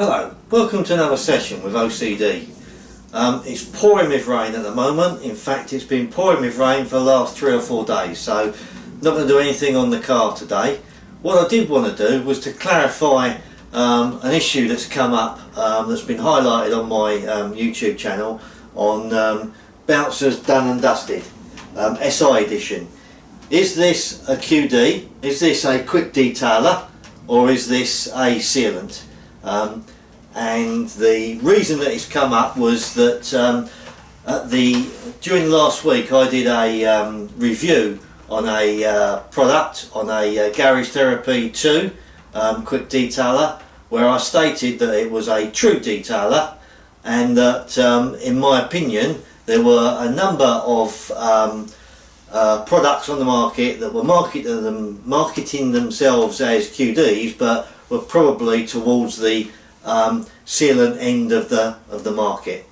Hello, welcome to another session with OCD. It's pouring with rain at the moment. In fact, it's been pouring with rain for the last 3 or 4 days, so not going to do anything on the car today. What I did want to do was to clarify an issue that's come up, that's been highlighted on my YouTube channel on bouncers done and dusted, SI edition. Is this a QD? Is this a quick detailer? Or is this a sealant? And the reason that it's come up was that during last week I did a review on a product, on a Garage Therapy 2 quick detailer, where I stated that it was a true detailer and that in my opinion there were a number of products on the market that were marketing themselves as QDs, but were probably towards the sealant end of the market.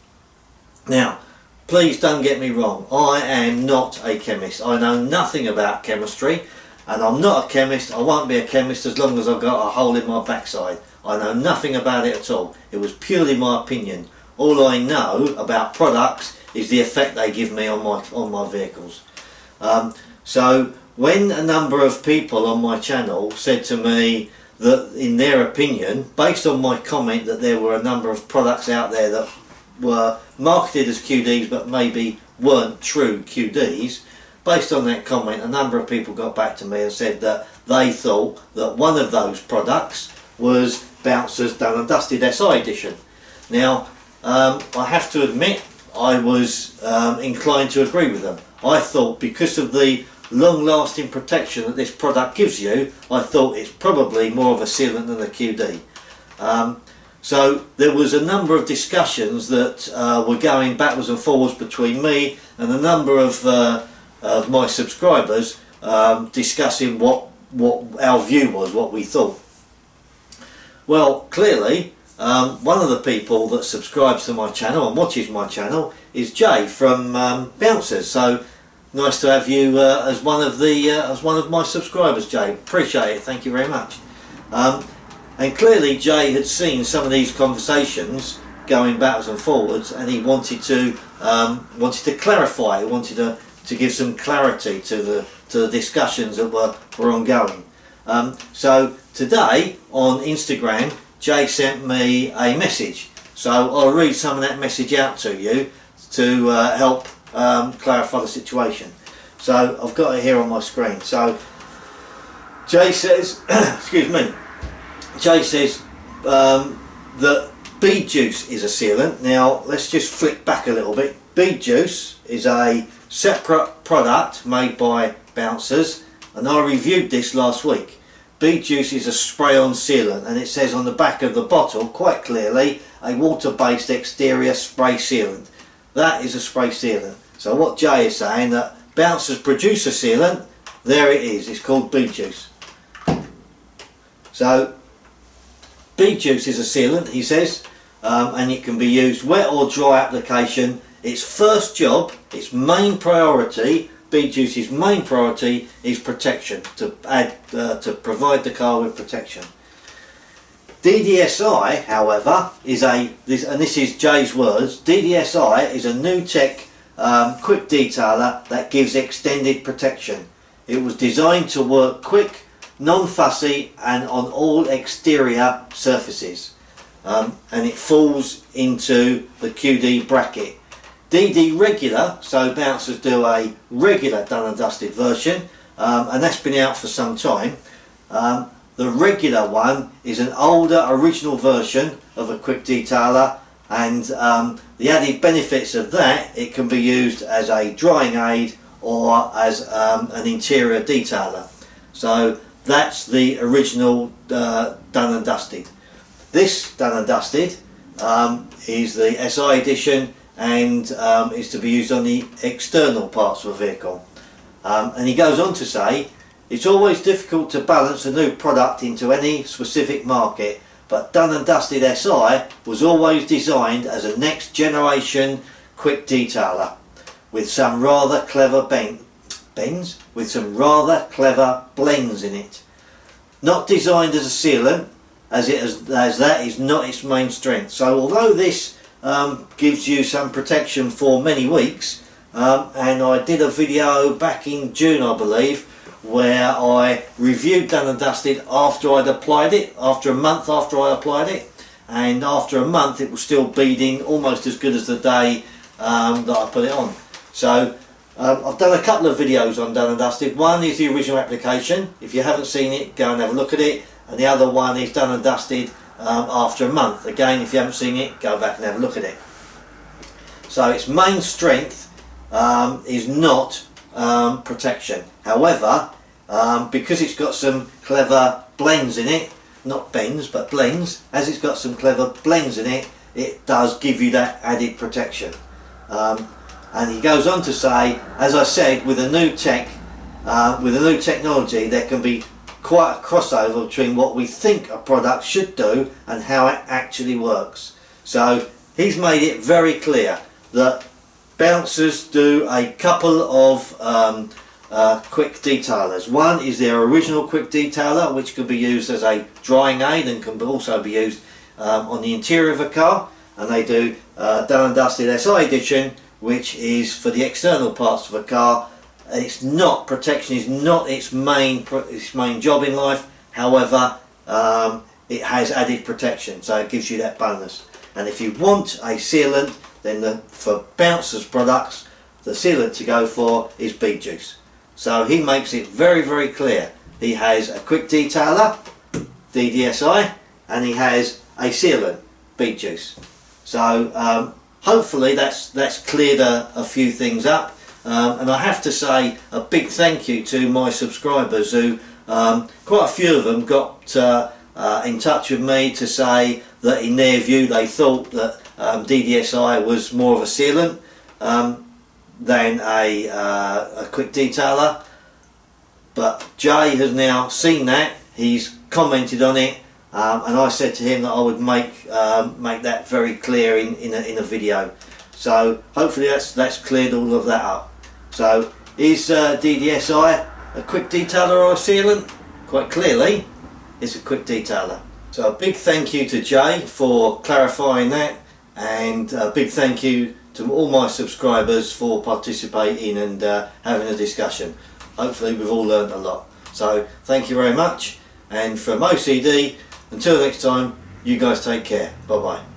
Now, please don't get me wrong, I am not a chemist. I know nothing about chemistry, and I'm not a chemist. I won't be a chemist as long as I've got a hole in my backside. I know nothing about it at all. It was purely my opinion. All I know about products is the effect they give me on my vehicles. So when a number of people on my channel said to me that in their opinion, based on my comment that there were a number of products out there that were marketed as QDs but maybe weren't true QDs, based on that comment a number of people got back to me and said that they thought that one of those products was Bouncers Done and Dusted SI edition. Now I have to admit I was inclined to agree with them. I thought because of the long-lasting protection that this product gives you, I thought it's probably more of a sealant than a QD. So there was a number of discussions that were going backwards and forwards between me and a number of my subscribers discussing what our view was, what we thought. Well, clearly one of the people that subscribes to my channel and watches my channel is Jay from Bouncers. So nice to have you as one of my subscribers, Jay. Appreciate it. Thank you very much. And clearly Jay had seen some of these conversations going backwards and forwards, and he wanted to clarify. He wanted to give some clarity to the discussions that were ongoing. So today on Instagram, Jay sent me a message. So I'll read some of that message out to you to help clarify the situation. So I've got it here on my screen. So Jay says, excuse me, Jay says that bead juice is a sealant. Now let's just flick back a little bit. Bead juice is a separate product made by Bouncers, and I reviewed this last week. Bead juice is a spray-on sealant, and it says on the back of the bottle quite clearly a water-based exterior spray sealant. That is a spray sealant. So what Jay is saying, that Bouncers produce a sealant, there it is, it's called bead juice. So bead juice is a sealant, he says, and it can be used wet or dry application. Its first job, its main priority, bead juice's main priority is protection, to provide the car with protection. DDSi, however, is and this is Jay's words, DDSi is a new tech quick detailer that gives extended protection. It was designed to work quick, non-fussy and on all exterior surfaces, and it falls into the QD bracket. DD regular, so Bouncers do a regular done and dusted version, and that's been out for some time. The regular one is an older original version of a quick detailer, and the added benefits of that, it can be used as a drying aid or as an interior detailer. So that's the original done and dusted. This done and dusted is the SI edition, and is to be used on the external parts of a vehicle. And he goes on to say, it's always difficult to balance a new product into any specific market, but Done and Dusted SI was always designed as a next generation quick detailer with some rather clever blends in it. Not designed as a sealant, as that is not its main strength. So although this gives you some protection for many weeks, and I did a video back in June I believe where I reviewed Done and Dusted after I'd applied it, after a month after I applied it, and after a month it was still beading almost as good as the day that I put it on. So I've done a couple of videos on Done and Dusted. One is the original application. If you haven't seen it, go and have a look at it. And the other one is Done and Dusted after a month. Again, if you haven't seen it, go back and have a look at it. So its main strength is not protection. However, because it's got some clever blends in it, not bends but blends, as it's got some clever blends in it, it does give you that added protection. And he goes on to say, as I said, with a new technology, there can be quite a crossover between what we think a product should do and how it actually works. So he's made it very clear that bouncers do a couple of quick detailers. One is their original quick detailer, which can be used as a drying aid and can also be used on the interior of a car, and they do Done and Dusted SI edition, which is for the external parts of a car. It's not, protection is not its main job in life. However, it has added protection, so it gives you that bonus. And if you want a sealant, then for bouncers products, the sealant to go for is bead juice. So he makes it very, very clear. He has a quick detailer, DDSi, and he has a sealant, bead juice. So hopefully that's cleared a few things up. And I have to say a big thank you to my subscribers who, quite a few of them got in touch with me to say that in their view they thought that DDSi was more of a sealant than a quick detailer. But Jay has now seen that, he's commented on it, and I said to him that I would make that very clear in a video. So hopefully that's cleared all of that up. So is DDSi a quick detailer or a sealant? Quite clearly it's a quick detailer. So a big thank you to Jay for clarifying that, and a big thank you to all my subscribers for participating and having a discussion. Hopefully we've all learned a lot. So thank you very much, and from OCD, until next time, you guys take care. Bye bye.